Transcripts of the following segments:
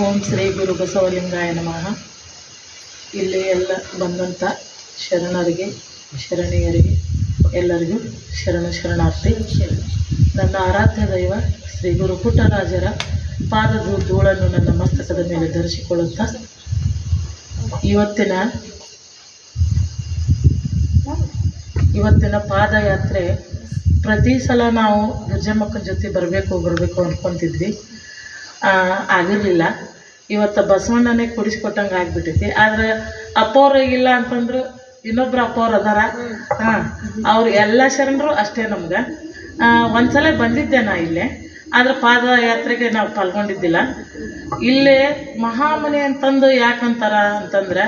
ಓಂ ಶ್ರೀ ಗುರು ಬಸವಲಿಂಗಾಯ ನಮಃ. ಇಲ್ಲಿ ಎಲ್ಲ ಬಂದಂಥ ಶರಣರಿಗೆ ಶರಣೀಯರಿಗೆ ಎಲ್ಲರಿಗೂ ಶರಣಾರ್ಥಿ. ನನ್ನ ಆರಾಧ್ಯ ದೈವ ಶ್ರೀ ಗುರು ಪುಟ್ಟರಾಜರ ಪಾದದ ಧೂಳನ್ನು ನನ್ನ ಮಸ್ತಕದ ಮೇಲೆ ಧರಿಸಿಕೊಳ್ಳುತ್ತಾ ಇವತ್ತಿನ ಪಾದಯಾತ್ರೆ ಪ್ರತಿ ಸಲ ನಾವು ಗಿರ್ಜಮ್ಮಕ್ಕನ ಜೊತೆ ಬರಬೇಕು ಅಂದ್ಕೊತಿದ್ವಿ. ಆಗಿರಲಿಲ್ಲ. ಇವತ್ತು ಬಸವಣ್ಣನೇ ಕುಡಿಸ್ಕೊಟ್ಟಂಗೆ ಆಗಿಬಿಟ್ಟೈತಿ. ಆದರೆ ಅಪ್ಪವ್ರು ಇಲ್ಲ ಅಂತಂದ್ರು ಇನ್ನೊಬ್ರು ಅಪ್ಪವ್ರು ಅದಾರ. ಅವ್ರು ಎಲ್ಲ ಶರಣರು ಅಷ್ಟೇ. ನಮ್ಗೆ ಒಂದ್ಸಲ ಬಂದಿದ್ದೆ ನಾ ಇಲ್ಲೇ, ಆದರೆ ಪಾದಯಾತ್ರೆಗೆ ನಾವು ಪಾಲ್ಗೊಂಡಿದ್ದಿಲ್ಲ. ಇಲ್ಲೇ ಮಹಾಮನೆ ಅಂತಂದು ಯಾಕಂತಾರ ಅಂತಂದ್ರೆ,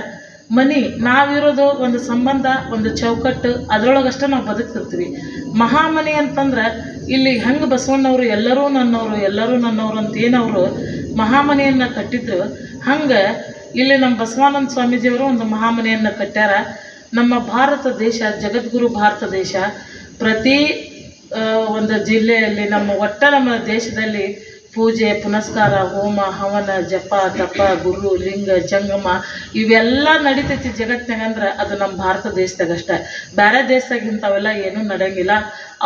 ಮನೆ ನಾವಿರೋದು ಒಂದು ಸಂಬಂಧ, ಒಂದು ಚೌಕಟ್ಟು, ಅದರೊಳಗಷ್ಟೇ ನಾವು ಬದುಕ್ತಿರ್ತೀವಿ. ಮಹಾಮನೆ ಅಂತಂದ್ರೆ ಇಲ್ಲಿ ಹೆಂಗೆ ಬಸವಣ್ಣವರು ಎಲ್ಲರೂ ನನ್ನವರು ಅಂತ ಏನವರು ಮಹಾಮನೆಯನ್ನು ಕಟ್ಟಿದ್ರು, ಹಂಗೆ ಇಲ್ಲಿ ನಮ್ಮ ಬಸವಾನಂದ ಸ್ವಾಮೀಜಿಯವರು ಒಂದು ಮಹಾಮನೆಯನ್ನು ಕಟ್ಟ್ಯಾರ. ನಮ್ಮ ಭಾರತ ದೇಶ, ಜಗದ್ಗುರು ಭಾರತ ದೇಶ, ಪ್ರತಿ ಒಂದು ಜಿಲ್ಲೆಯಲ್ಲಿ ನಮ್ಮ ದೇಶದಲ್ಲಿ ಪೂಜೆ ಪುನಸ್ಕಾರ, ಹೋಮ ಹವನ, ಜಪ ತಪ, ಗುರು ಲಿಂಗ ಜಂಗಮ ಇವೆಲ್ಲ ನಡಿತೈತಿ ಜಗತ್ತಿನಾಗ. ಅಂದ್ರೆ ಅದು ನಮ್ಮ ಭಾರತ ದೇಶದಾಗಷ್ಟೇ. ಬೇರೆ ದೇಶದಾಗ ಇಂಥವೆಲ್ಲ ಏನೂ ನಡೆಯಂಗಿಲ್ಲ.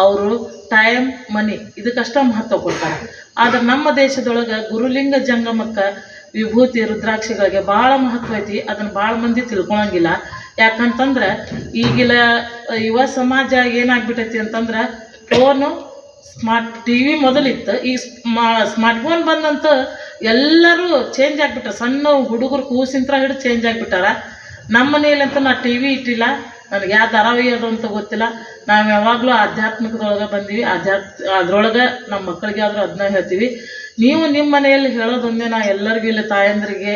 ಅವರು ಟೈಮ್ ಮನಿ ಇದಕ್ಕಷ್ಟ ಮಹತ್ವ ಕೊಡ್ತಾರೆ. ಆದರೆ ನಮ್ಮ ದೇಶದೊಳಗೆ ಗುರುಲಿಂಗ ಜಂಗಮಕ್ಕೆ, ವಿಭೂತಿ ರುದ್ರಾಕ್ಷಿಗಳಿಗೆ ಭಾಳ ಮಹತ್ವ ಐತಿ. ಅದನ್ನು ಭಾಳ ಮಂದಿ ತಿಳ್ಕೊಳಂಗಿಲ್ಲ. ಯಾಕಂತಂದ್ರೆ ಈಗಿನ ಯುವ ಸಮಾಜ ಏನಾಗ್ಬಿಟ್ಟೈತಿ ಅಂತಂದ್ರೆ, ಫೋನು, ಸ್ಮಾರ್ಟ್ ಟಿವಿ ಮೊದಲಿತ್ತು. ಈ ಸ್ಮಾರ್ಟ್ ಫೋನ್ ಬಂದಂತ ಎಲ್ಲರೂ ಚೇಂಜ್ ಆಗಿಬಿಟ್ಟಾರ. ಸಣ್ಣ ಹುಡುಗರು ಕೂಸಿಂತ್ರ ಹಿಡಿದು ಚೇಂಜ್ ಆಗಿಬಿಟ್ಟಾರ. ನಮ್ಮ ಮನೆಯಲ್ಲಂತೂ ನಾ ಟಿ ವಿ ಇಟ್ಟಿಲ್ಲ. ನನಗೆ ಯಾವ ಧಾರಾವಾಹಿ ಅದು ಅಂತ ಗೊತ್ತಿಲ್ಲ. ನಾವು ಯಾವಾಗಲೂ ಆಧ್ಯಾತ್ಮಿಕದೊಳಗೆ ಬಂದೀವಿ. ಅದ್ರೊಳಗೆ ನಮ್ಮ ಮಕ್ಕಳಿಗೆ ಆದರೂ ಅದನ್ನ ಹೇಳ್ತೀವಿ. ನೀವು ನಿಮ್ಮ ಮನೆಯಲ್ಲಿ ಹೇಳೋದೊಂದೇ, ನಾ ಎಲ್ಲರಿಗೂ ಇಲ್ಲಿ ತಾಯಂದರಿಗೆ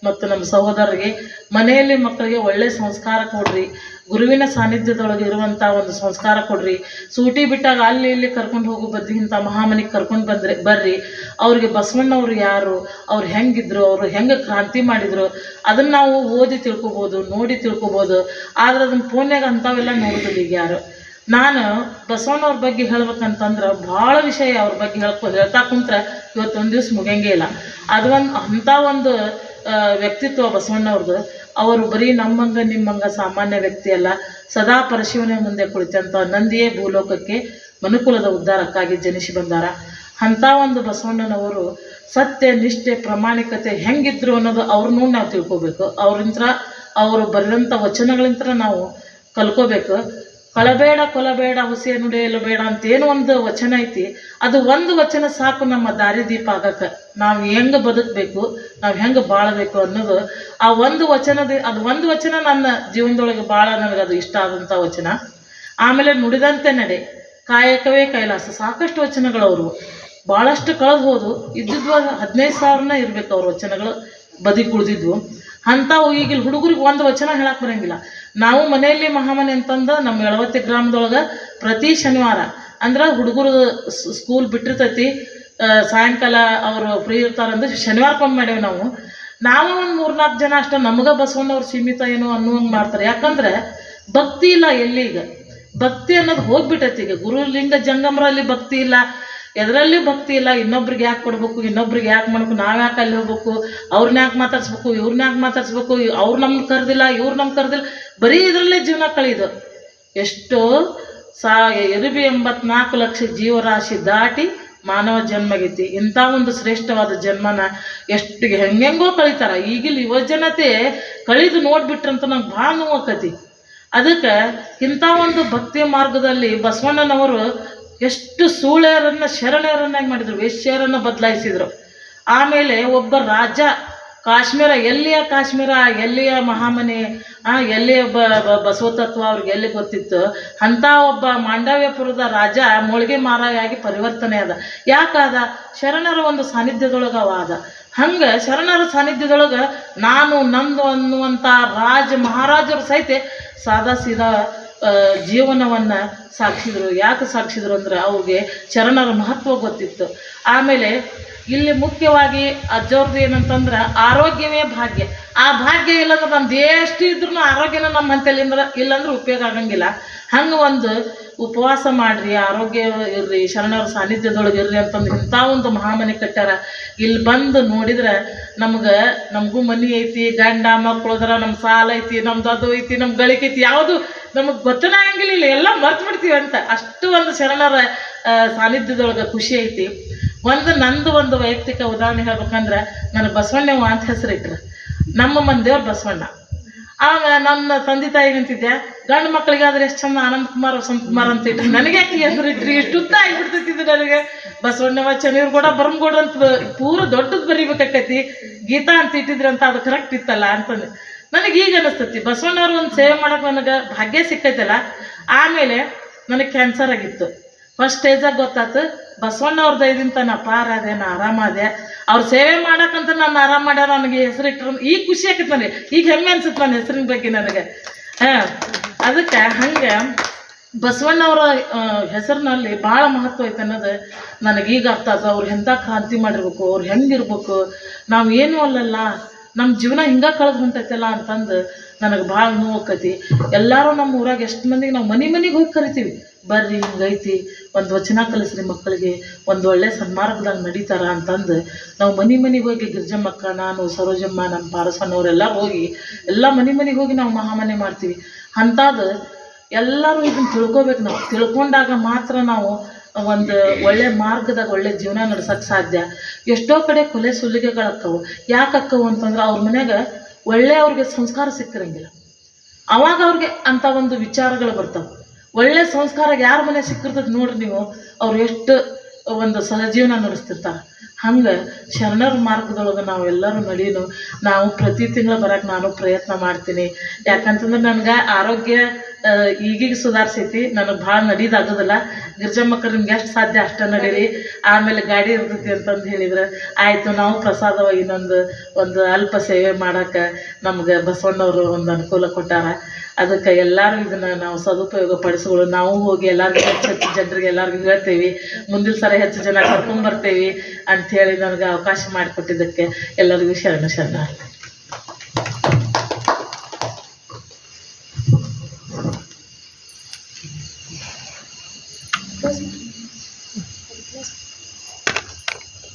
ಮತ್ತು ನಮ್ಮ ಸಹೋದರರಿಗೆ, ಮನೆಯಲ್ಲಿ ಮಕ್ಕಳಿಗೆ ಒಳ್ಳೆಯ ಸಂಸ್ಕಾರ ಕೊಡ್ರಿ. ಗುರುವಿನ ಸಾನ್ನಿಧ್ಯದೊಳಗೆ ಇರುವಂಥ ಒಂದು ಸಂಸ್ಕಾರ ಕೊಡ್ರಿ. ಸೂಟಿ ಬಿಟ್ಟಾಗ ಅಲ್ಲಿ ಇಲ್ಲಿ ಕರ್ಕೊಂಡು ಹೋಗೋ ಬದ್ಲಿ ಇಂಥ ಮಹಾಮನಿಗೆ ಕರ್ಕೊಂಡು ಬರ್ರಿ. ಅವ್ರಿಗೆ ಬಸವಣ್ಣವ್ರು ಯಾರು, ಅವ್ರು ಹೆಂಗಿದ್ರು, ಅವರು ಹೆಂಗೆ ಕ್ರಾಂತಿ ಮಾಡಿದರು, ಅದನ್ನು ನಾವು ಓದಿ ತಿಳ್ಕೊಬೋದು, ನೋಡಿ ತಿಳ್ಕೊಬೋದು. ಆದರೆ ಅದನ್ನು ಫೋನ್ಯಾಗ ಅಂಥವೆಲ್ಲ ನೋಡೋದಿಲ್ಲ ಈಗ ಯಾರು. ನಾನು ಬಸವಣ್ಣವ್ರ ಬಗ್ಗೆ ಹೇಳ್ಬೇಕಂತಂದ್ರೆ ಭಾಳ ವಿಷಯ ಅವ್ರ ಬಗ್ಗೆ ಹೇಳ್ತಾ ಕುಂತ್ರೆ ಇವತ್ತೊಂದು ದಿವ್ಸ ಮುಗಿಯಂಗೇ ಇಲ್ಲ. ಅದು ಅಂಥ ಒಂದು ವ್ಯಕ್ತಿತ್ವ ಬಸವಣ್ಣವ್ರದ್ದು. ಅವರು ಬರೀ ನಮ್ಮಂಗೆ ನಿಮ್ಮಂಗೆ ಸಾಮಾನ್ಯ ವ್ಯಕ್ತಿ ಅಲ್ಲ. ಸದಾ ಪರಶಿವನ ಮುಂದೆ ಕುಳಿತಂಥ ನಂದಿಯೇ ಭೂಲೋಕಕ್ಕೆ ಮನುಕುಲದ ಉದ್ಧಾರಕ್ಕಾಗಿ ಜನಿಸಿ ಬಂದಾರ. ಅಂಥ ಒಂದು ಬಸವಣ್ಣನವರು ಸತ್ಯ, ನಿಷ್ಠೆ, ಪ್ರಾಮಾಣಿಕತೆ ಹೆಂಗಿದ್ರು ಅನ್ನೋದು ಅವ್ರನ್ನೂ ನಾವು ತಿಳ್ಕೊಬೇಕು. ಅವರು ಬರೆದಂಥ ವಚನಗಳಿಂದ ನಾವು ಕಲ್ಕೋಬೇಕು. ಕಳಬೇಡ ಕೊಲಬೇಡ ಹುಸಿಯ ನುಡಿಯಲು ಬೇಡ ಅಂತೇನು ಒಂದು ವಚನ ಐತಿ. ಅದು ಒಂದು ವಚನ ಸಾಕು ನಮ್ಮ ದಾರಿದೀಪ ಆಗಕ್ಕೆ. ನಾವು ಹೆಂಗೆ ಬದುಕಬೇಕು, ನಾವು ಹೆಂಗೆ ಬಾಳಬೇಕು ಅನ್ನೋದು ಆ ಒಂದು ಒಂದು ವಚನ ನನ್ನ ಜೀವನದೊಳಗೆ ಭಾಳ ನನಗದು ಇಷ್ಟ ಆದಂಥ ವಚನ. ಆಮೇಲೆ ನುಡಿದಂತೆ ನಡೆ, ಕಾಯಕವೇ ಕೈಲಾಸ, ಸಾಕಷ್ಟು ವಚನಗಳು ಭಾಳಷ್ಟು ಕಳೆದು ಹೋದು. ಇದ್ದಿದ್ವು 15,000 ಇರಬೇಕು ಅವ್ರ ವಚನಗಳು ಬದುಕುಳಿದಿದ್ವು. ಅಂಥವು ಈಗಿನ ಹುಡುಗರಿಗೆ ಒಂದು ವಚನ ಹೇಳಕ್ಕೆ ಬರೋಂಗಿಲ್ಲ. ನಾವು ಮನೆಯಲ್ಲಿ ಮಹಾಮನೆ ಅಂತಂದು ನಮ್ಮ ಯಳವತ್ತಿ ಗ್ರಾಮದೊಳಗೆ ಪ್ರತಿ ಶನಿವಾರ ಅಂದ್ರೆ ಹುಡುಗರು ಸ್ಕೂಲ್ ಬಿಟ್ಟಿರ್ತೈತಿ, ಸಾಯಂಕಾಲ ಅವರು ಫ್ರೀ ಇರ್ತಾರಂದ್ರೆ ಶನಿವಾರಕ್ಕೊಮ್ಮೆ ಮಾಡೇವಿ ನಾವು ಒಂದು 3-4 ಜನ ಅಷ್ಟೇ. ನಮ್ಗೆ ಬಸವಣ್ಣವ್ರು ಸೀಮಿತ ಏನೋ ಅನ್ನುವಂಗೆ ಮಾಡ್ತಾರೆ. ಯಾಕಂದ್ರೆ ಭಕ್ತಿ ಇಲ್ಲ. ಎಲ್ಲಿಗ ಭಕ್ತಿ ಅನ್ನೋದು ಹೋಗ್ಬಿಟ್ಟೈತಿ. ಈಗ ಗುರುಲಿಂಗ ಜಂಗಮರಲ್ಲಿ ಭಕ್ತಿ ಇಲ್ಲ, ಎದರಲ್ಲಿ ಭಕ್ತಿ ಇಲ್ಲ. ಇನ್ನೊಬ್ರಿಗೆ ಯಾಕೆ ಕೊಡ್ಬೇಕು, ಇನ್ನೊಬ್ರಿಗೆ ಯಾಕೆ ಮಾಡ್ಬೇಕು, ನಾವು ಯಾಕೆ ಅಲ್ಲಿ ಹೋಗ್ಬೇಕು, ಅವ್ರನ್ನ ಯಾಕೆ ಮಾತಾಡ್ಸ್ಬೇಕು, ಇವ್ರನ್ನ ಯಾಕೆ ಮಾತಾಡ್ಸ್ಬೇಕು, ಅವ್ರು ನಮ್ಗೆ ಕರೆದಿಲ್ಲ, ಇವ್ರು ನಮ್ಗೆ ಕರೆದಿಲ್ಲ, ಬರೀ ಇದರಲ್ಲೇ ಜೀವನ ಕಳೆಯೋದು. ಎಷ್ಟೋ 84 ಲಕ್ಷ ಜೀವರಾಶಿ ದಾಟಿ ಮಾನವ ಜನ್ಮಗೈತಿ. ಇಂಥ ಒಂದು ಶ್ರೇಷ್ಠವಾದ ಜನ್ಮನ ಎಷ್ಟು ಹೆಂಗೆಂಗೋ ಕಳೀತಾರ. ಈಗಿನ ಯುವಜನತೆ ಕಳೆದು ನೋಡ್ಬಿಟ್ರಂತ ನಂಗೆ ಭಾಳ ನೋವಾಕತಿ. ಅದಕ್ಕೆ ಇಂಥ ಒಂದು ಭಕ್ತಿಯ ಮಾರ್ಗದಲ್ಲಿ ಬಸವಣ್ಣನವರು ಎಷ್ಟು ಶರಣರನ್ನಾಗಿ ಮಾಡಿದರು, ವೇಶ್ಯರನ್ನು ಬದಲಾಯಿಸಿದರು. ಆಮೇಲೆ ಒಬ್ಬ ರಾಜ, ಕಾಶ್ಮೀರ, ಎಲ್ಲಿಯ ಮಹಾಮನೆ, ಎಲ್ಲಿಯ ಬಸವತತ್ವ ಅವ್ರಿಗೆ ಎಲ್ಲಿ ಗೊತ್ತಿತ್ತು. ಅಂಥ ಒಬ್ಬ ಮಾಂಡವ್ಯಪುರದ ರಾಜ ಮೊಳಗೆ ಮಾರಾಯಾಗಿ ಪರಿವರ್ತನೆ ಆದ. ಯಾಕಾದ? ಶರಣರ ಒಂದು ಸಾನ್ನಿಧ್ಯದೊಳಗವಾದ. ಹಂಗೆ ಶರಣರ ಸಾನ್ನಿಧ್ಯದೊಳಗೆ ನಂದು ಅನ್ನುವಂಥ ಮಹಾರಾಜರು ಸಹಿತ ಸಾದಾ ಸೀದಾ ಜೀವನವನ್ನು ಸಾಗಿಸಿದ್ರು. ಯಾಕೆ ಸಾಗಿಸಿದ್ರು ಅಂದರೆ ಅವ್ರಿಗೆ ಶರಣರ ಮಹತ್ವ ಗೊತ್ತಿತ್ತು. ಆಮೇಲೆ ಇಲ್ಲಿ ಮುಖ್ಯವಾಗಿ ಅಜ್ಜವ್ರದ್ದು ಏನಂತಂದ್ರೆ ಆರೋಗ್ಯವೇ ಭಾಗ್ಯ. ಆ ಭಾಗ್ಯ ಇಲ್ಲಂದ್ರೆ ನಮ್ದು ಎಷ್ಟು ಇದ್ರೂ ಆರೋಗ್ಯನ ನಮ್ಮ ಹಂತಲಿಂದ ಇಲ್ಲಾಂದ್ರೆ ಉಪಯೋಗ ಆಗಂಗಿಲ್ಲ. ಹಂಗೆ ಒಂದು ಉಪವಾಸ ಮಾಡಿರಿ, ಆರೋಗ್ಯ ಇರ್ರಿ, ಶರಣರ ಸಾನ್ನಿಧ್ಯದೊಳಗೆ ಇರ್ರಿ ಅಂತಂದು ಇಂಥ ಒಂದು ಮಹಾಮನೆ ಕಟ್ಟಾರ. ಇಲ್ಲಿ ಬಂದು ನೋಡಿದ್ರೆ ನಮಗೂ ಮನೆ ಐತಿ, ಗಂಡ ಮಕ್ಕಳು ಅದರ, ನಮ್ಮ ಸಾಲ ಐತಿ, ನಮ್ದು ಅದು ಐತಿ, ನಮ್ಮ ಗಳಿಕೆ ಐತಿ, ಯಾವುದು ನಮಗೆ ಗೊತ್ತನೇ ಆಗಂಗಿಲ್ಲ. ಇಲ್ಲ ಎಲ್ಲ ಮರ್ತು ಬಿಡ್ತೀವಿ ಅಂತ ಅಷ್ಟು ಒಂದು ಶರಣರ ಸಾನ್ನಿಧ್ಯದೊಳಗೆ ಖುಷಿ ಐತಿ. ನಂದು ಒಂದು ವೈಯಕ್ತಿಕ ಉದಾಹರಣೆ ಹೇಳ್ಬೇಕಂದ್ರೆ, ನನಗೆ ಬಸವಣ್ಣವ ಅಂತ ಹೆಸರಿಟ್ರು. ನಮ್ಮ ಮಂದಿಯವ್ರು ಬಸವಣ್ಣ. ಆಮೇಲೆ ನನ್ನ ತಂದೆ ತಾಯಿಗೆ ಅಂತಿದ್ದೆ, ಗಂಡು ಮಕ್ಕಳಿಗಾದ್ರೆ ಎಷ್ಟು ಚಂದ ಆನಂದ್ ಕುಮಾರ್ ವಸಂತ್ ಕುಮಾರ್ ಅಂತ ಇಟ್ರು, ನನಗೆ ಯಾಕೆ ಹೆಸರಿಟ್ರಿ, ಎಷ್ಟು ಉದ್ದ ಆಗಿಬಿಡ್ತೈತಿದ್ದು ನನಗೆ. ಬಸವಣ್ಣವ ಚನ್ನೀರ್ಗೌಡ ಬರಂಗೌಡ ಅಂತ ಪೂರ ದೊಡ್ಡದು ಬರೀಬೇಕಾಕೈತಿ, ಗೀತಾ ಅಂತ ಇಟ್ಟಿದ್ರಿ ಅಂತ ಅದು ಕರೆಕ್ಟ್ ಇತ್ತಲ್ಲ ಅಂತಂದು ನನಗೆ ಈಗ ಅನಿಸ್ತೈತಿ. ಬಸವಣ್ಣವ್ರು ಒಂದು ಸೇವೆ ಮಾಡೋಕೆ ನನಗೆ ಭಾಗ್ಯ ಸಿಕ್ಕೈತಲ್ಲ. ಆಮೇಲೆ ನನಗೆ ಕ್ಯಾನ್ಸರ್ ಆಗಿತ್ತು. ಫಸ್ಟ್ ಸ್ಟೇಜಾಗ ಗೊತ್ತಾಯ್ತು, ಬಸವಣ್ಣವ್ರ ದಯದಿಂದ ನಾನು ಅಪಾರಾದೆ, ನಾನು ಆರಾಮಾದೆ. ಅವ್ರು ಸೇವೆ ಮಾಡೋಕ್ಕಂತ ನಾನು ಆರಾಮ ಮಾಡ್ಯಾರ, ನನಗೆ ಹೆಸರಿಟ್ರು. ಈಗ ಖುಷಿ ಆಕೈತೆ ನನಗೆ, ಈಗ ಹೆಮ್ಮೆ ಅನ್ಸುತ್ತೆ ನನ್ನ ಹೆಸರಿನ ಬಗ್ಗೆ ನನಗೆ. ಅದಕ್ಕೆ ಹಂಗೆ ಬಸವಣ್ಣವರ ಹೆಸರಿನಲ್ಲಿ ಭಾಳ ಮಹತ್ವ ಐತೆ ಅನ್ನೋದು ನನಗೀಗ ಅರ್ಥ ಆಯ್ತು. ಅವ್ರು ಎಂಥ ಕ್ರಾಂತಿ ಮಾಡಿರ್ಬೇಕು, ಅವ್ರು ಹೆಂಗಿರ್ಬೇಕು, ನಾವು ಏನೂ ಅಲ್ಲಲ್ಲ, ನಮ್ಮ ಜೀವನ ಹಿಂಗೆ ಕಳೆದು ಹೊಂಟೈತಲ್ಲ ಅಂತಂದು ನನಗೆ ಭಾಳ ನೋವು ಆಕೈತಿ. ಎಲ್ಲರೂ ನಮ್ಮ ಊರಾಗ ಎಷ್ಟು ಮಂದಿಗೆ ನಾವು ಮನೆಗೆ ಹೋಗಿ ಕರಿತೀವಿ, ಬರ್ರಿ ಹಿಂಗೈತಿ, ಒಂದು ವಚನ ಕಲಿಸ್ರಿ ಮಕ್ಕಳಿಗೆ, ಒಂದು ಒಳ್ಳೆ ಸನ್ಮಾರ್ಗದಾಗ ನಡೀತಾರ ಅಂತಂದು ನಾವು ಮನೆಗೆ ಹೋಗಿ ಗಿರ್ಜಮ್ಮಕ್ಕ, ನಾನು, ಸರೋಜಮ್ಮ, ನಮ್ಮ ಪಾರಸಣ್ಣವರೆಲ್ಲ ಹೋಗಿ ಎಲ್ಲ ಮನೆಗೆ ಹೋಗಿ ನಾವು ಮಹಾಮನೆ ಮಾಡ್ತೀವಿ. ಅಂಥದ್ದು ಎಲ್ಲರೂ ಇದನ್ನು ತಿಳ್ಕೊಬೇಕು. ನಾವು ತಿಳ್ಕೊಂಡಾಗ ಮಾತ್ರ ನಾವು ಒಂದು ಒಳ್ಳೆ ಮಾರ್ಗದಾಗ ಒಳ್ಳೆ ಜೀವನ ನಡೆಸೋಕ್ಕೆ ಸಾಧ್ಯ. ಎಷ್ಟೋ ಕಡೆ ಕೊಲೆ ಸುಲಿಗೆಗಳಾಕ್ಕವು. ಯಾಕೆ ಅಕ್ಕವು ಅಂತಂದ್ರೆ ಅವ್ರ ಮನ್ಯಾಗ ಅವ್ರಿಗೆ ಸಂಸ್ಕಾರ ಸಿಕ್ಕಿರಂಗಿಲ್ಲ. ಅವಾಗ ಅವ್ರಿಗೆ ಅಂಥ ಒಂದು ವಿಚಾರಗಳು ಬರ್ತಾವೆ. ಒಳ್ಳೆ ಸಂಸ್ಕಾರ ಯಾರ ಮನೆ ಸಿಕ್ಕಿರ್ತದೆ ನೋಡ್ರಿ ನೀವು, ಅವ್ರು ಎಷ್ಟು ಒಂದು ಸಹಜೀವನ ನಡೆಸ್ತಿರ್ತಾರೆ. ಹಂಗೆ ಶರಣರ ಮಾರ್ಗದೊಳಗೆ ನಾವೆಲ್ಲರೂ ನಡೀನು. ನಾವು ಪ್ರತಿ ತಿಂಗಳು ಬರೋಕ್ಕೆ ನಾನು ಪ್ರಯತ್ನ ಮಾಡ್ತೀನಿ. ಯಾಕಂತಂದ್ರೆ ನನಗೆ ಆರೋಗ್ಯ ಈಗೀಗ ಸುಧಾರಿಸೈತಿ, ನನಗೆ ಭಾಳ ನಡೀದಾಗೋದಿಲ್ಲ. ಗಿರ್ಜಮ್ಮಕ್ಕರು ನಿಮ್ಗೆ ಎಷ್ಟು ಸಾಧ್ಯ ಅಷ್ಟೇ ನಡೀರಿ, ಆಮೇಲೆ ಗಾಡಿ ಇರ್ತೈತಿ ಅಂತಂದು ಹೇಳಿದ್ರೆ ಆಯಿತು. ನಾವು ಪ್ರಸಾದವ ಒಂದು ಅಲ್ಪ ಸೇವೆ ಮಾಡೋಕ್ಕೆ ನಮ್ಗೆ ಬಸವಣ್ಣವರು ಒಂದು ಅನುಕೂಲ ಕೊಟ್ಟಾರ. ಅದಕ್ಕೆ ಎಲ್ಲರೂ ಇದನ್ನು ನಾವು ಸದುಪಯೋಗ ಪಡಿಸ್ಕೊಳ್ಳೋ. ನಾವು ಹೋಗಿ ಎಲ್ಲರಿಗೂ ಹೆಚ್ಚು ಜನರಿಗೆ ಎಲ್ಲರಿಗೂ ಹೇಳ್ತೇವೆ, ಮುಂದಿನ ಸಲ ಹೆಚ್ಚು ಜನ ಕರ್ಕೊಂಡ್ಬರ್ತೇವೆ ಅಂಥೇಳಿ ನನಗೆ ಅವಕಾಶ ಮಾಡಿಕೊಟ್ಟಿದ್ದಕ್ಕೆ ಎಲ್ಲರಿಗೂ ಶರಣ.